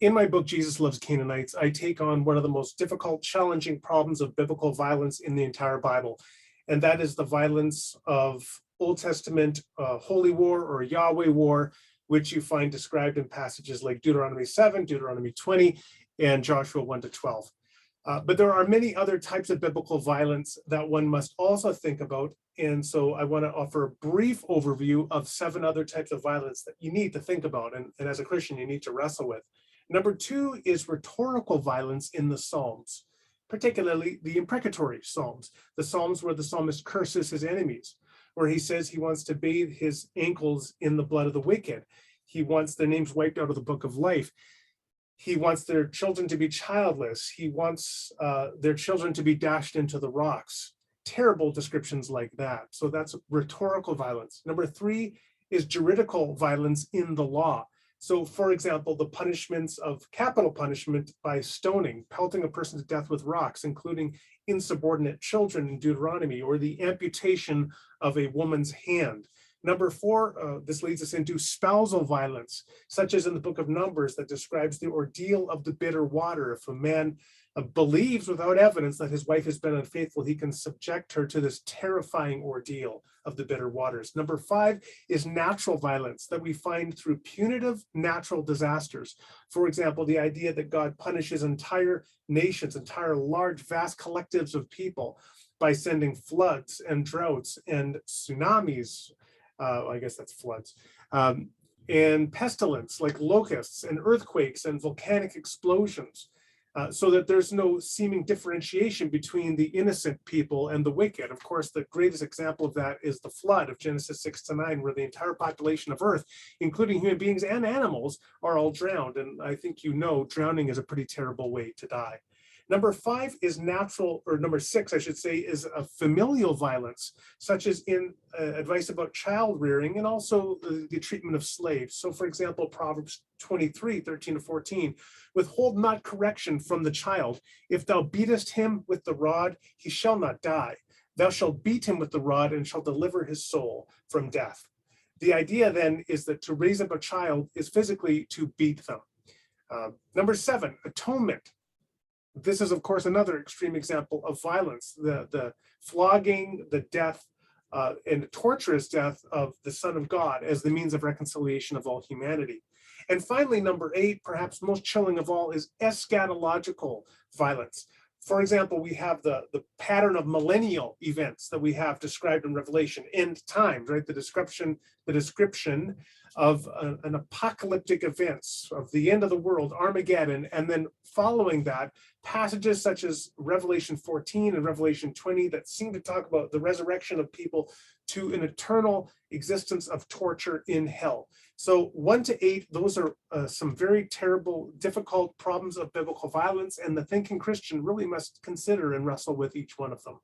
In my book, Jesus Loves Canaanites, I take on one of the most difficult, challenging problems of biblical violence in the entire Bible. And that is the violence of Old Testament holy war or Yahweh war, which you find described in passages like Deuteronomy 7, Deuteronomy 20, and Joshua 1 to 12. But there are many other types of biblical violence that one must also think about. And so I want to offer a brief overview of 7 other types of violence that you need to think about. And as a Christian, you need to wrestle with. Number 2 is rhetorical violence in the Psalms, particularly the imprecatory Psalms, the Psalms where the psalmist curses his enemies, where he says he wants to bathe his ankles in the blood of the wicked. He wants their names wiped out of the book of life. He wants their children to be childless. He wants their children to be dashed into the rocks. Terrible descriptions like that. So that's rhetorical violence. Number 3 is juridical violence in the law. So, for example, the punishments of capital punishment by stoning, pelting a person to death with rocks, including insubordinate children in Deuteronomy, or the amputation of a woman's hand. Number 4, this leads us into spousal violence, such as in the book of Numbers that describes the ordeal of the bitter water. If a man believes without evidence that his wife has been unfaithful, he can subject her to this terrifying ordeal of the bitter waters. Number 5 is natural violence that we find through punitive natural disasters. For example, the idea that God punishes entire nations, entire large, vast collectives of people by sending floods and droughts and tsunamis. I guess that's floods, and pestilence like locusts and earthquakes and volcanic explosions, so that there's no seeming differentiation between the innocent people and the wicked. Of course, the greatest example of that is the flood of Genesis 6 to 9, where the entire population of Earth, including human beings and animals, are all drowned. And I think drowning is a pretty terrible way to die. Number 5 is number 6, I should say, is a familial violence, such as in advice about child rearing and also the treatment of slaves. So, for example, Proverbs 23, 13 to 14, withhold not correction from the child. If thou beatest him with the rod, he shall not die. Thou shalt beat him with the rod and shall deliver his soul from death. The idea then is that to raise up a child is physically to beat them. Number 7, atonement. This is, of course, another extreme example of violence, the flogging, the death, and torturous death of the Son of God as the means of reconciliation of all humanity. And finally, number 8, perhaps most chilling of all, is eschatological violence. For example, we have the pattern of millennial events that we have described in Revelation, end times, right? The description of an apocalyptic events of the end of the world, Armageddon, and then following that, passages such as Revelation 14 and Revelation 20 that seem to talk about the resurrection of people to an eternal existence of torture in hell. So 1 to 8, those are some very terrible, difficult problems of biblical violence, and the thinking Christian really must consider and wrestle with each one of them.